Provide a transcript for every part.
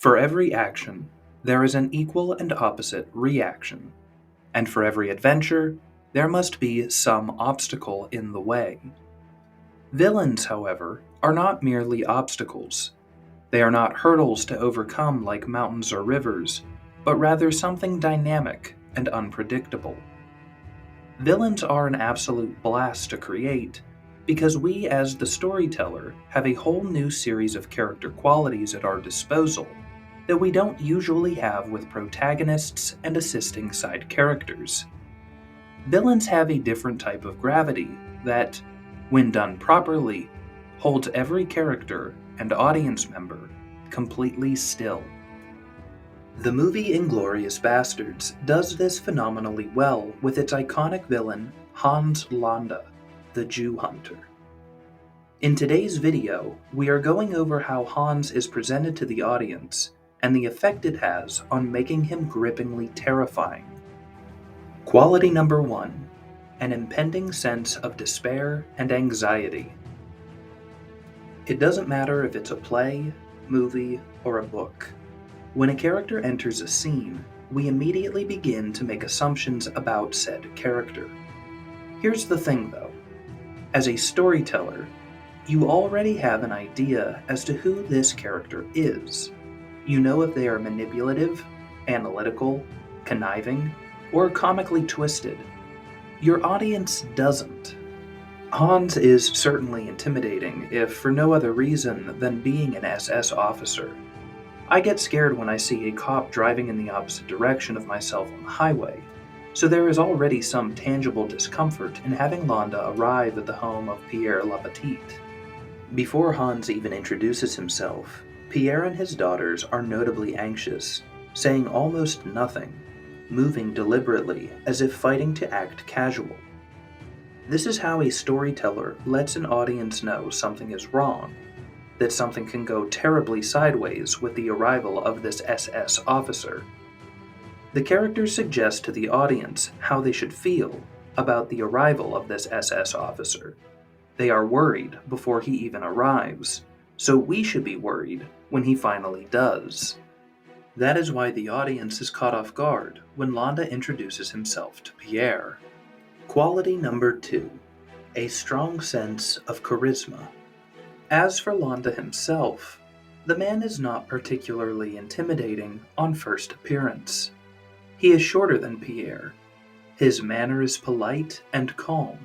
For every action, there is an equal and opposite reaction, and for every adventure, there must be some obstacle in the way. Villains, however, are not merely obstacles. They are not hurdles to overcome like mountains or rivers, but rather something dynamic and unpredictable. Villains are an absolute blast to create because we, as the storyteller, have a whole new series of character qualities at our disposal that we don't usually have with protagonists and assisting side characters. Villains have a different type of gravity that, when done properly, holds every character and audience member completely still. The movie Inglourious Basterds does this phenomenally well with its iconic villain, Hans Landa, the Jew hunter. In today's video, we are going over how Hans is presented to the audience and the effect it has on making him grippingly terrifying. Quality number 1, an impending sense of despair and anxiety. It doesn't matter if it's a play, movie, or a book. When a character enters a scene, we immediately begin to make assumptions about said character. Here's the thing though. As a storyteller, you already have an idea as to who this character is. You know if they are manipulative, analytical, conniving, or comically twisted. Your audience doesn't. Hans is certainly intimidating, if for no other reason than being an SS officer. I get scared when I see a cop driving in the opposite direction of myself on the highway, so there is already some tangible discomfort in having Landa arrive at the home of Pierre Lapetite. Before Hans even introduces himself, Pierre and his daughters are notably anxious, saying almost nothing, moving deliberately as if fighting to act casual. This is how a storyteller lets an audience know something is wrong, that something can go terribly sideways with the arrival of this SS officer. The characters suggest to the audience how they should feel about the arrival of this SS officer. They are worried before he even arrives, so we should be worried when he finally does. That is why the audience is caught off guard when Landa introduces himself to Pierre. Quality number 2, a strong sense of charisma. As for Landa himself, the man is not particularly intimidating on first appearance. He is shorter than Pierre. His manner is polite and calm.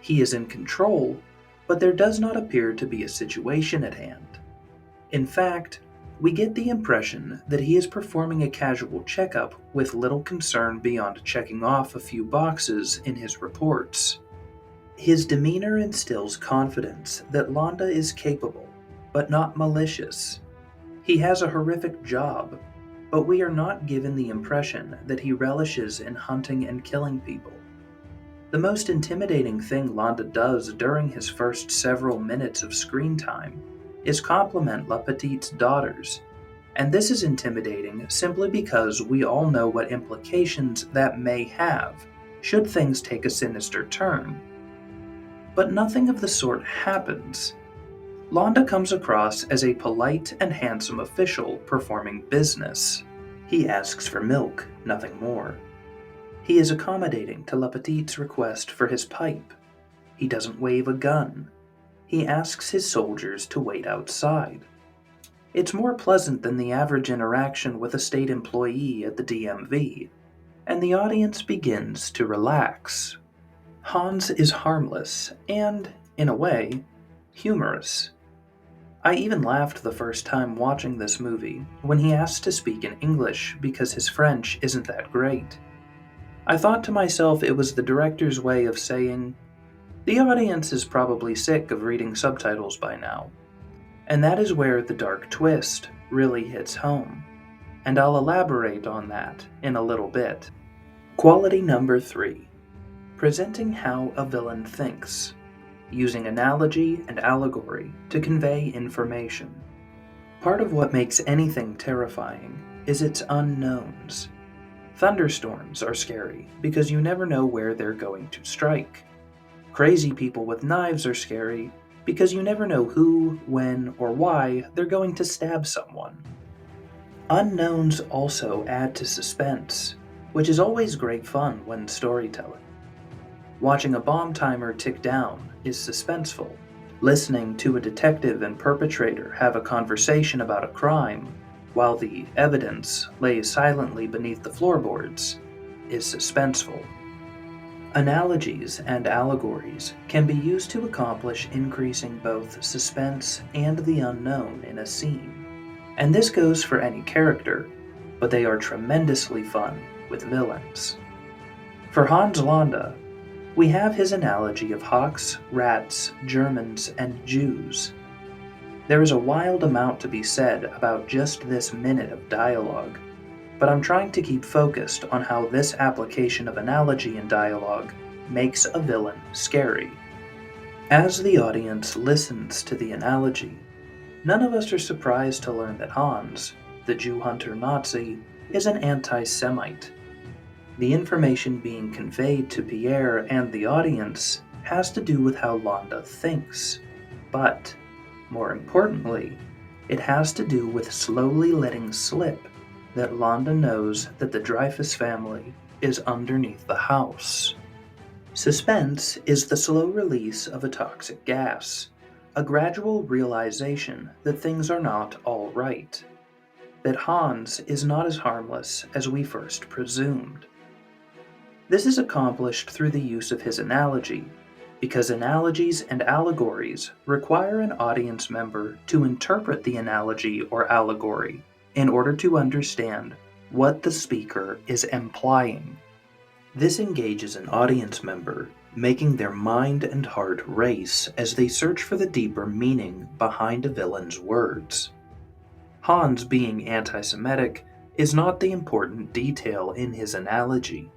He is in control, but there does not appear to be a situation at hand. In fact, we get the impression that he is performing a casual checkup with little concern beyond checking off a few boxes in his reports. His demeanor instills confidence that Landa is capable, but not malicious. He has a horrific job, but we are not given the impression that he relishes in hunting and killing people. The most intimidating thing Landa does during his first several minutes of screen time is compliment Lapetite's daughters, and this is intimidating simply because we all know what implications that may have should things take a sinister turn. But nothing of the sort happens. Landa comes across as a polite and handsome official performing business. He asks for milk, nothing more. He is accommodating to Lapetite's request for his pipe. He doesn't wave a gun. He asks his soldiers to wait outside. It's more pleasant than the average interaction with a state employee at the DMV, and the audience begins to relax. Hans is harmless and, in a way, humorous. I even laughed the first time watching this movie when he asked to speak in English because his French isn't that great. I thought to myself it was the director's way of saying, the audience is probably sick of reading subtitles by now. And that is where the dark twist really hits home, and I'll elaborate on that in a little bit. Quality number 3. Presenting how a villain thinks, using analogy and allegory to convey information. Part of what makes anything terrifying is its unknowns. Thunderstorms are scary because you never know where they're going to strike. Crazy people with knives are scary because you never know who, when, or why they're going to stab someone. Unknowns also add to suspense, which is always great fun when storytelling. Watching a bomb timer tick down is suspenseful. Listening to a detective and perpetrator have a conversation about a crime while the evidence lays silently beneath the floorboards is suspenseful. Analogies and allegories can be used to accomplish increasing both suspense and the unknown in a scene, and this goes for any character, but they are tremendously fun with villains. For Hans Landa, we have his analogy of hawks, rats, Germans, and Jews. There is a wild amount to be said about just this minute of dialogue, but I'm trying to keep focused on how this application of analogy in dialogue makes a villain scary. As the audience listens to the analogy, none of us are surprised to learn that Hans, the Jew hunter Nazi, is an anti-Semite. The information being conveyed to Pierre and the audience has to do with how Landa thinks, but, more importantly, it has to do with slowly letting slip that Landa knows that the Dreyfus family is underneath the house. Suspense is the slow release of a toxic gas, a gradual realization that things are not all right, that Hans is not as harmless as we first presumed. This is accomplished through the use of his analogy, because analogies and allegories require an audience member to interpret the analogy or allegory in order to understand what the speaker is implying. This engages an audience member, making their mind and heart race as they search for the deeper meaning behind a villain's words. Hans being anti-Semitic is not the important detail in his analogy.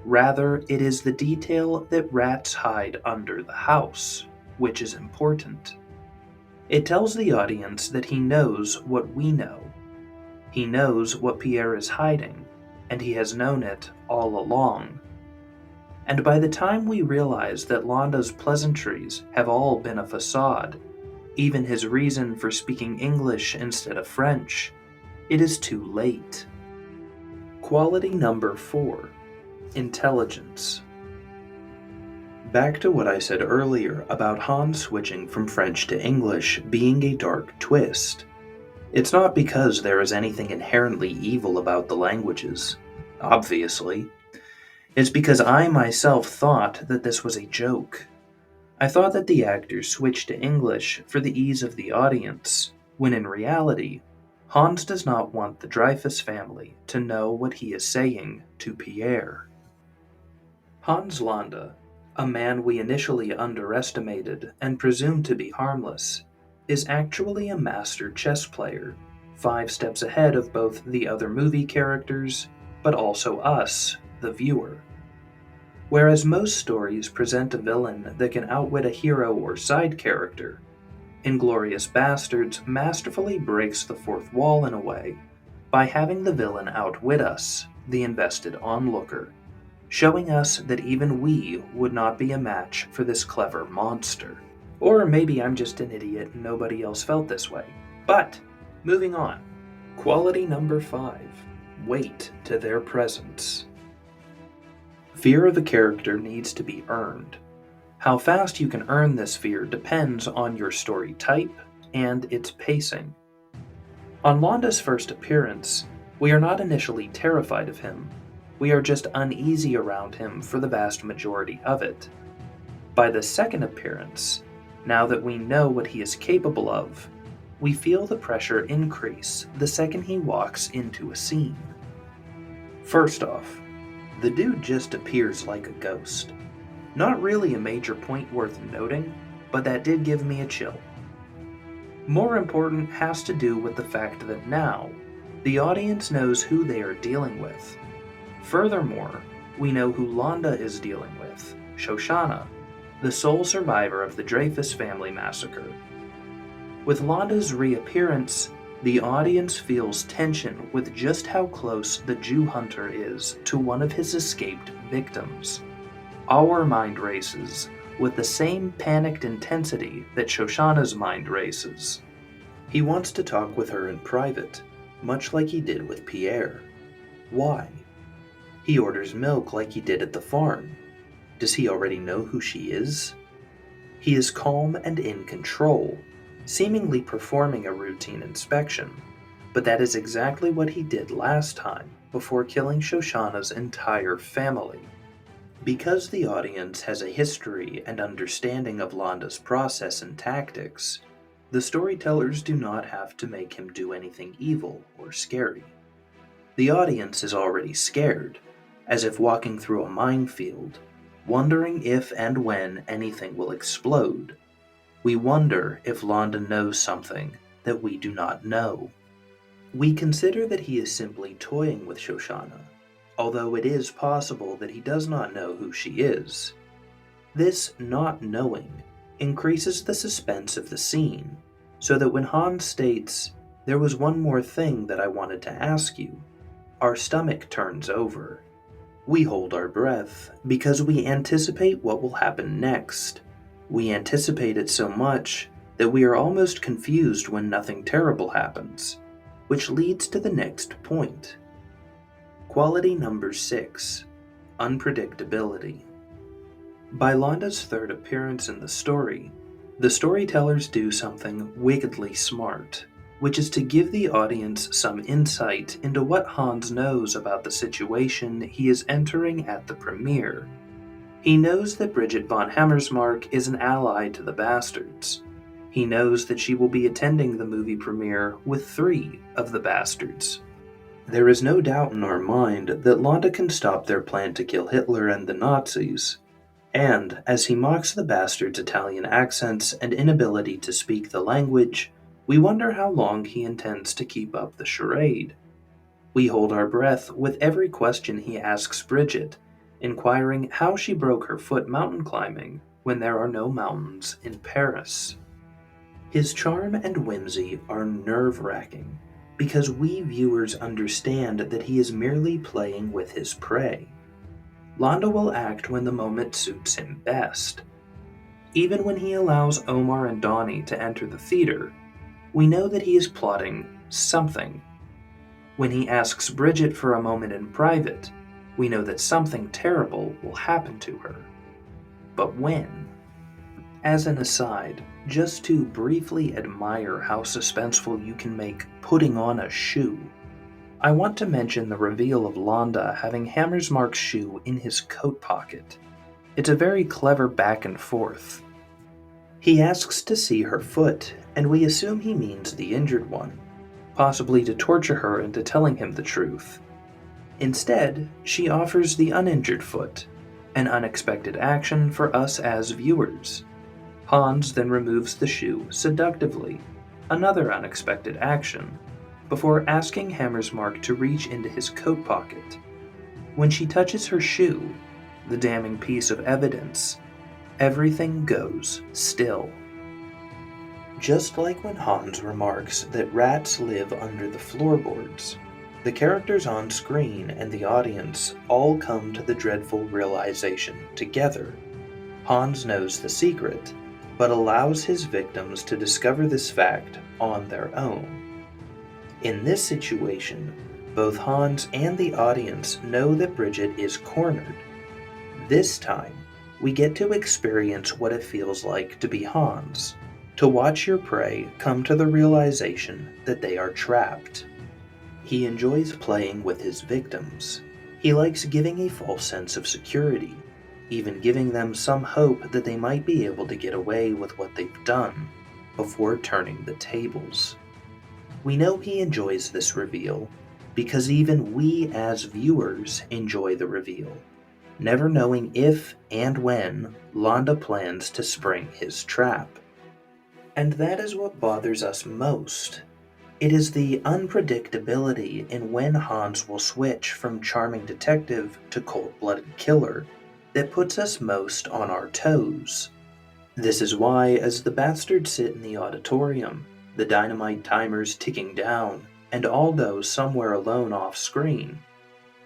Rather, it is the detail that rats hide under the house, which is important. It tells the audience that he knows what we know. He knows what Pierre is hiding, and he has known it all along. And by the time we realize that Landa's pleasantries have all been a facade, even his reason for speaking English instead of French, it is too late. Quality number 4. Intelligence. Back to what I said earlier about Hans switching from French to English being a dark twist. It's not because there is anything inherently evil about the languages, obviously. It's because I myself thought that this was a joke. I thought that the actor switched to English for the ease of the audience, when in reality, Hans does not want the Dreyfus family to know what he is saying to Pierre. Hans Landa, a man we initially underestimated and presumed to be harmless, is actually a master chess player, 5 steps ahead of both the other movie characters, but also us, the viewer. Whereas most stories present a villain that can outwit a hero or side character, Inglourious Basterds masterfully breaks the fourth wall in a way by having the villain outwit us, the invested onlooker, showing us that even we would not be a match for this clever monster. Or maybe I'm just an idiot and nobody else felt this way. But, moving on. Quality number 5. Weight to their presence. Fear of a character needs to be earned. How fast you can earn this fear depends on your story type and its pacing. On Landa's first appearance, we are not initially terrified of him. We are just uneasy around him for the vast majority of it. By the second appearance, now that we know what he is capable of, we feel the pressure increase the second he walks into a scene. First off, the dude just appears like a ghost. Not really a major point worth noting, but that did give me a chill. More important has to do with the fact that now, the audience knows who they are dealing with. Furthermore, we know who Landa is dealing with, Shoshana, the sole survivor of the Dreyfus family massacre. With Landa's reappearance, the audience feels tension with just how close the Jew hunter is to one of his escaped victims. Our mind races with the same panicked intensity that Shoshana's mind races. He wants to talk with her in private, much like he did with Pierre. Why? He orders milk like he did at the farm. Does he already know who she is? He is calm and in control, seemingly performing a routine inspection, but that is exactly what he did last time before killing Shoshana's entire family. Because the audience has a history and understanding of Landa's process and tactics, the storytellers do not have to make him do anything evil or scary. The audience is already scared, as if walking through a minefield, wondering if and when anything will explode. We wonder if Landa knows something that we do not know. We consider that he is simply toying with Shoshana, although it is possible that he does not know who she is. This not knowing increases the suspense of the scene, so that when Hans states, "There was one more thing that I wanted to ask you," our stomach turns over. We hold our breath because we anticipate what will happen next. We anticipate it so much that we are almost confused when nothing terrible happens, which leads to the next point. Quality number 6, unpredictability. By Landa's third appearance in the storytellers do something wickedly smart, which is to give the audience some insight into what Hans knows about the situation he is entering at the premiere. He knows that Bridget von Hammersmark is an ally to the Bastards. He knows that she will be attending the movie premiere with 3 of the Bastards. There is no doubt in our mind that Landa can stop their plan to kill Hitler and the Nazis, and as he mocks the Bastards' Italian accents and inability to speak the language, we wonder how long he intends to keep up the charade. We hold our breath with every question he asks Bridget, inquiring how she broke her foot mountain climbing when there are no mountains in Paris. His charm and whimsy are nerve-wracking, because we viewers understand that he is merely playing with his prey. Landa will act when the moment suits him best. Even when he allows Omar and Donnie to enter the theater, we know that he is plotting something. When he asks Bridget for a moment in private, we know that something terrible will happen to her. But when? As an aside, just to briefly admire how suspenseful you can make putting on a shoe, I want to mention the reveal of Landa having Hammersmark's shoe in his coat pocket. It's a very clever back and forth. He asks to see her foot, and we assume he means the injured one, possibly to torture her into telling him the truth. Instead, she offers the uninjured foot, an unexpected action for us as viewers. Hans then removes the shoe seductively, another unexpected action, before asking Hammersmark to reach into his coat pocket. When she touches her shoe, the damning piece of evidence, everything goes still. Just like when Hans remarks that rats live under the floorboards, the characters on screen and the audience all come to the dreadful realization together. Hans knows the secret, but allows his victims to discover this fact on their own. In this situation, both Hans and the audience know that Bridget is cornered. This time, we get to experience what it feels like to be Hans, to watch your prey come to the realization that they are trapped. He enjoys playing with his victims. He likes giving a false sense of security, even giving them some hope that they might be able to get away with what they've done before turning the tables. We know he enjoys this reveal because even we as viewers enjoy the reveal, never knowing if and when Landa plans to spring his trap. And that is what bothers us most. It is the unpredictability in when Hans will switch from charming detective to cold-blooded killer that puts us most on our toes. This is why, as the bastards sit in the auditorium, the dynamite timers ticking down, and Aldo somewhere alone off-screen,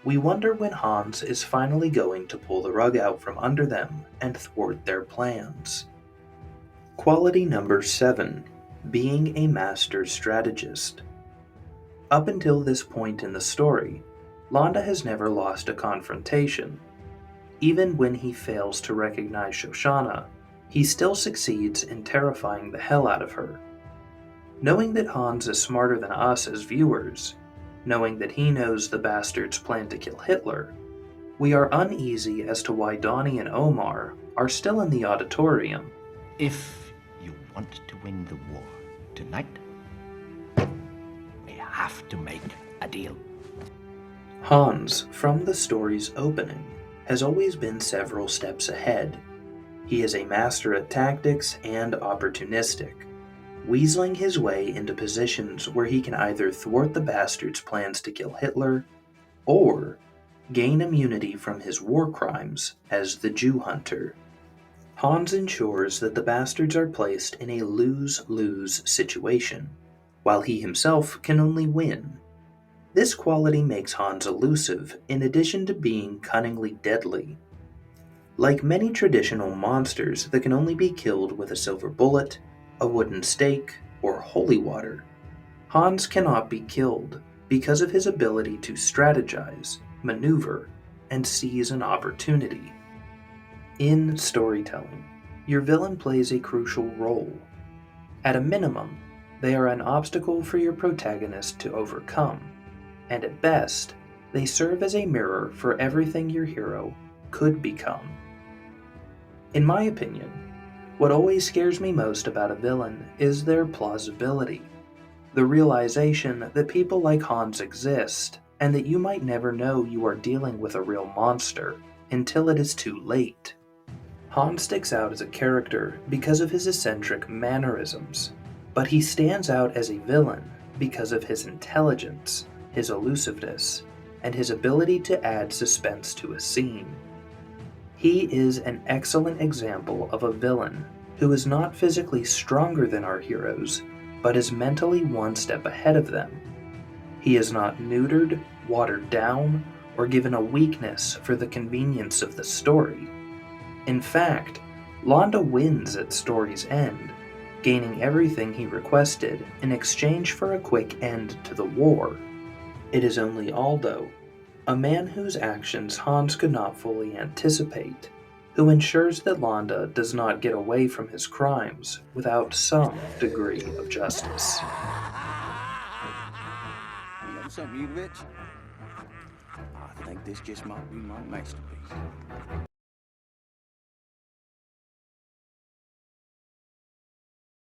we wonder when Hans is finally going to pull the rug out from under them and thwart their plans. Quality number 7, being a master strategist. Up until this point in the story, Landa has never lost a confrontation. Even when he fails to recognize Shoshana, he still succeeds in terrifying the hell out of her. Knowing that Hans is smarter than us as viewers, knowing that he knows the bastards plan to kill Hitler, we are uneasy as to why Donnie and Omar are still in the auditorium. If you want to win the war tonight, we have to make a deal. Hans, from the story's opening, has always been several steps ahead. He is a master at tactics and opportunistic, weaseling his way into positions where he can either thwart the bastards' plans to kill Hitler, or gain immunity from his war crimes as the Jew hunter. Hans ensures that the bastards are placed in a lose-lose situation, while he himself can only win. This quality makes Hans elusive in addition to being cunningly deadly. Like many traditional monsters that can only be killed with a silver bullet, a wooden stake, or holy water, Hans cannot be killed because of his ability to strategize, maneuver, and seize an opportunity. In storytelling, your villain plays a crucial role. At a minimum, they are an obstacle for your protagonist to overcome, and at best, they serve as a mirror for everything your hero could become. In my opinion, what always scares me most about a villain is their plausibility. The realization that people like Hans exist, and that you might never know you are dealing with a real monster until it is too late. Hans sticks out as a character because of his eccentric mannerisms, but he stands out as a villain because of his intelligence, his elusiveness, and his ability to add suspense to a scene. He is an excellent example of a villain who is not physically stronger than our heroes, but is mentally one step ahead of them. He is not neutered, watered down, or given a weakness for the convenience of the story. In fact, Landa wins at story's end, gaining everything he requested in exchange for a quick end to the war. It is only Aldo, a man whose actions Hans could not fully anticipate, who ensures that Landa does not get away from his crimes without some degree of justice. You know something, you bitch? I think this just might be my masterpiece.